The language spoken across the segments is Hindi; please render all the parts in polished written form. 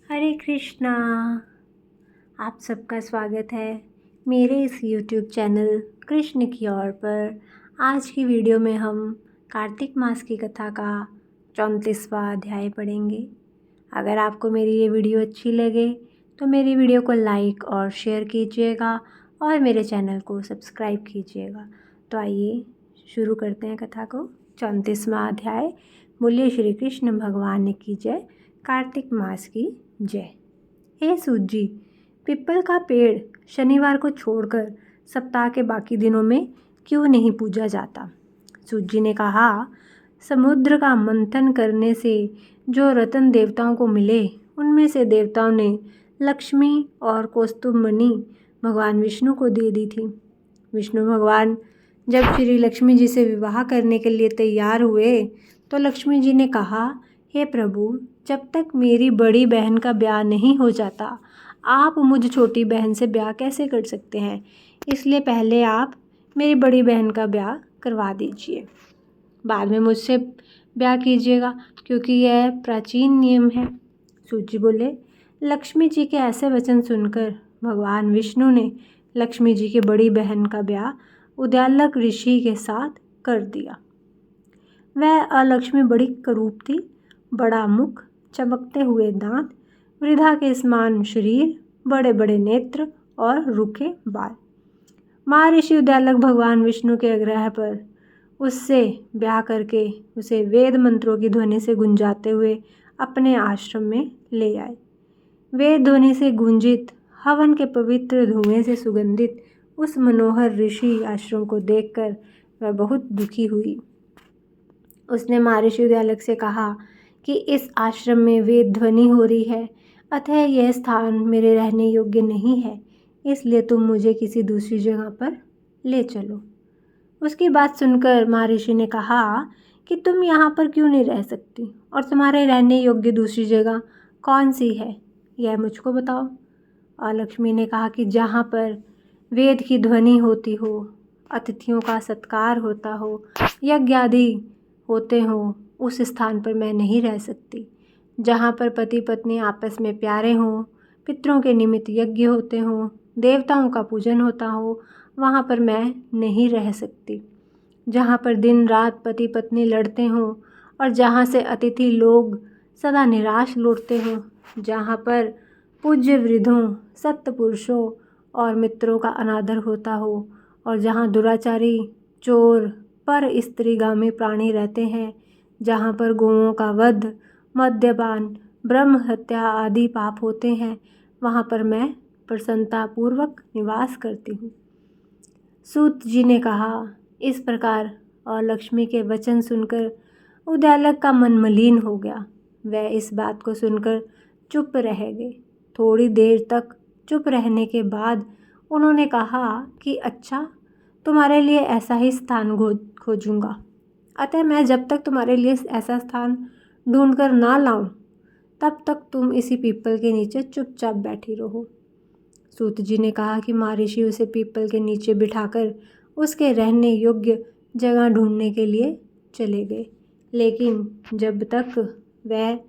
हरे कृष्णा। आप सबका स्वागत है मेरे इस YouTube चैनल कृष्ण की ओर पर। आज की वीडियो में हम कार्तिक मास की कथा का 34वां अध्याय पढ़ेंगे। अगर आपको मेरी ये वीडियो अच्छी लगे तो मेरी वीडियो को लाइक और शेयर कीजिएगा और मेरे चैनल को सब्सक्राइब कीजिएगा। तो आइए शुरू करते हैं कथा को। 34वां अध्याय। बोलिए श्री कृष्ण भगवान की जय, कार्तिक मास की जय। हे सूत जी, पीपल का पेड़ शनिवार को छोड़कर सप्ताह के बाकी दिनों में क्यों नहीं पूजा जाता? सूत जी ने कहा, समुद्र का मंथन करने से जो रत्न देवताओं को मिले, उनमें से देवताओं ने लक्ष्मी और कौस्तुभमणि भगवान विष्णु को दे दी थी। विष्णु भगवान जब श्री लक्ष्मी जी से विवाह करने के लिए तैयार हुए तो लक्ष्मी जी ने कहा, हे प्रभु, जब तक मेरी बड़ी बहन का ब्याह नहीं हो जाता, आप मुझ छोटी बहन से ब्याह कैसे कर सकते हैं? इसलिए पहले आप मेरी बड़ी बहन का ब्याह करवा दीजिए, बाद में मुझसे ब्याह कीजिएगा, क्योंकि यह प्राचीन नियम है। सूत जी बोले, लक्ष्मी जी के ऐसे वचन सुनकर भगवान विष्णु ने लक्ष्मी जी की बड़ी बहन का ब्याह उद्यालक ऋषि के साथ कर दिया। वह अलक्ष्मी बड़ी करूप थी, बड़ा मुख, चमकते हुए दांत, वृद्धा के समान शरीर, बड़े बड़े नेत्र और रूखे बाल। महर्षि उद्यालक भगवान विष्णु के आग्रह पर उससे ब्याह करके उसे वेद मंत्रों की ध्वनि से गुंजाते हुए अपने आश्रम में ले आए। वेद ध्वनि से गुंजित, हवन के पवित्र धुएं से सुगंधित उस मनोहर ऋषि आश्रम को देखकर वह बहुत दुखी हुई। उसने महर्षि उद्यालक से कहा कि इस आश्रम में वेद ध्वनि हो रही है, अतः यह स्थान मेरे रहने योग्य नहीं है, इसलिए तुम मुझे किसी दूसरी जगह पर ले चलो। उसकी बात सुनकर महर्षि ने कहा कि तुम यहाँ पर क्यों नहीं रह सकती, और तुम्हारे रहने योग्य दूसरी जगह कौन सी है, यह मुझको बताओ। और लक्ष्मी ने कहा कि जहाँ पर वेद की ध्वनि होती हो, अतिथियों का सत्कार होता हो, यज्ञ आदि होते हों, उस स्थान पर मैं नहीं रह सकती। जहाँ पर पति पत्नी आपस में प्यारे हों, पितरों के निमित्त यज्ञ होते हों, देवताओं का पूजन होता हो, वहाँ पर मैं नहीं रह सकती। जहाँ पर दिन रात पति पत्नी लड़ते हों और जहाँ से अतिथि लोग सदा निराश लौटते हों, जहाँ पर पूज्य वृद्धों, सत्य पुरुषों और मित्रों का अनादर होता हो, और जहाँ दुराचारी, चोर, पर स्त्रीगामी प्राणी रहते हैं, जहाँ पर गौओं का वध, मद्यपान, ब्रह्म हत्या आदि पाप होते हैं, वहाँ पर मैं प्रसन्नतापूर्वक निवास करती हूँ। सूत जी ने कहा। इस प्रकार और लक्ष्मी के वचन सुनकर उद्यालक का मन मलिन हो गया। वह इस बात को सुनकर चुप रह गए। थोड़ी देर तक चुप रहने के बाद उन्होंने कहा कि अच्छा, तुम्हारे लिए ऐसा ही स्थान खोजूंगा, अतः मैं जब तक तुम्हारे लिए ऐसा स्थान ढूंढ कर ना लाऊं, तब तक तुम इसी पीपल के नीचे चुपचाप बैठी रहो। सूत जी ने कहा कि महर्षि उसे पीपल के नीचे बिठाकर उसके रहने योग्य जगह ढूंढने के लिए चले गए, लेकिन जब तक वह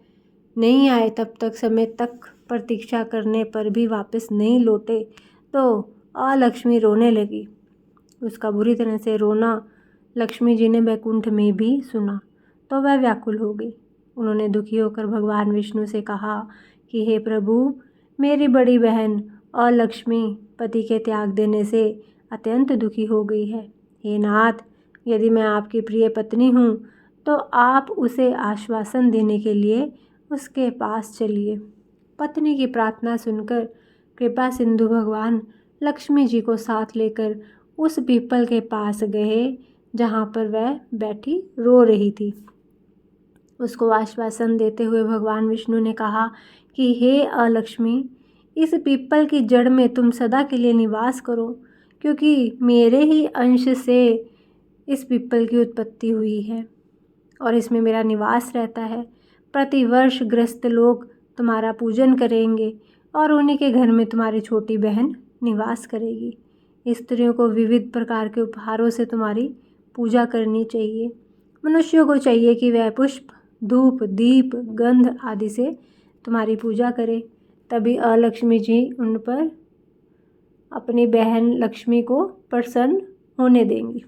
नहीं आए तब तक समय तक प्रतीक्षा करने पर भी वापस नहीं लौटे तो अलक्ष्मी रोने लगी। उसका बुरी तरह से रोना लक्ष्मी जी ने वैकुंठ में भी सुना तो वह व्याकुल हो गई। उन्होंने दुखी होकर भगवान विष्णु से कहा कि हे प्रभु, मेरी बड़ी बहन और लक्ष्मी पति के त्याग देने से अत्यंत दुखी हो गई है। हे नाथ, यदि मैं आपकी प्रिय पत्नी हूँ तो आप उसे आश्वासन देने के लिए उसके पास चलिए। पत्नी की प्रार्थना सुनकर कृपा सिंधु भगवान लक्ष्मी जी को साथ लेकर उस पीपल के पास गए जहाँ पर वह बैठी रो रही थी। उसको आश्वासन देते हुए भगवान विष्णु ने कहा कि हे अलक्ष्मी, इस पीपल की जड़ में तुम सदा के लिए निवास करो, क्योंकि मेरे ही अंश से इस पीपल की उत्पत्ति हुई है और इसमें मेरा निवास रहता है। प्रतिवर्ष ग्रस्त लोग तुम्हारा पूजन करेंगे और उन्हीं के घर में तुम्हारी छोटी बहन निवास करेगी। स्त्रियों को विविध प्रकार के उपहारों से तुम्हारी पूजा करनी चाहिए। मनुष्यों को चाहिए कि वह पुष्प, धूप, दीप, गंध आदि से तुम्हारी पूजा करें, तभी अलक्ष्मी जी उन पर अपनी बहन लक्ष्मी को प्रसन्न होने देंगी।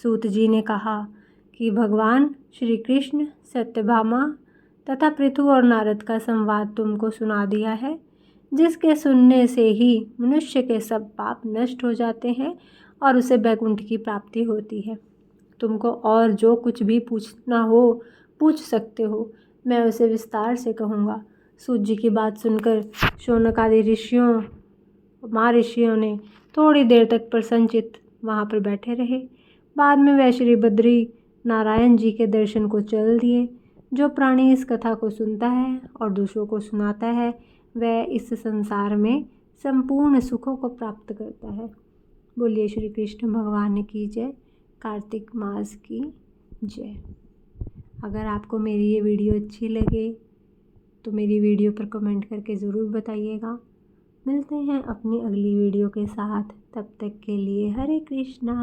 सूत जी ने कहा कि भगवान श्री कृष्ण सत्यभामा तथा पृथु और नारद का संवाद तुमको सुना दिया है, जिसके सुनने से ही मनुष्य के सब पाप नष्ट हो जाते हैं और उसे वैकुंठ की प्राप्ति होती है। तुमको और जो कुछ भी पूछना हो पूछ सकते हो, मैं उसे विस्तार से कहूँगा। सूत जी की बात सुनकर शौनक आदि ऋषियों महर्षियों ने थोड़ी देर तक प्रसन्नचित्त वहाँ पर बैठे रहे। बाद में वह श्री बद्री नारायण जी के दर्शन को चल दिए। जो प्राणी इस कथा को सुनता है और दूसरों को सुनाता है, वह इस संसार में संपूर्ण सुखों को प्राप्त करता है। बोलिए श्री कृष्ण भगवान की जय, कार्तिक मास की जय। अगर आपको मेरी ये वीडियो अच्छी लगे तो मेरी वीडियो पर कमेंट करके ज़रूर बताइएगा। मिलते हैं अपनी अगली वीडियो के साथ, तब तक के लिए हरे कृष्णा।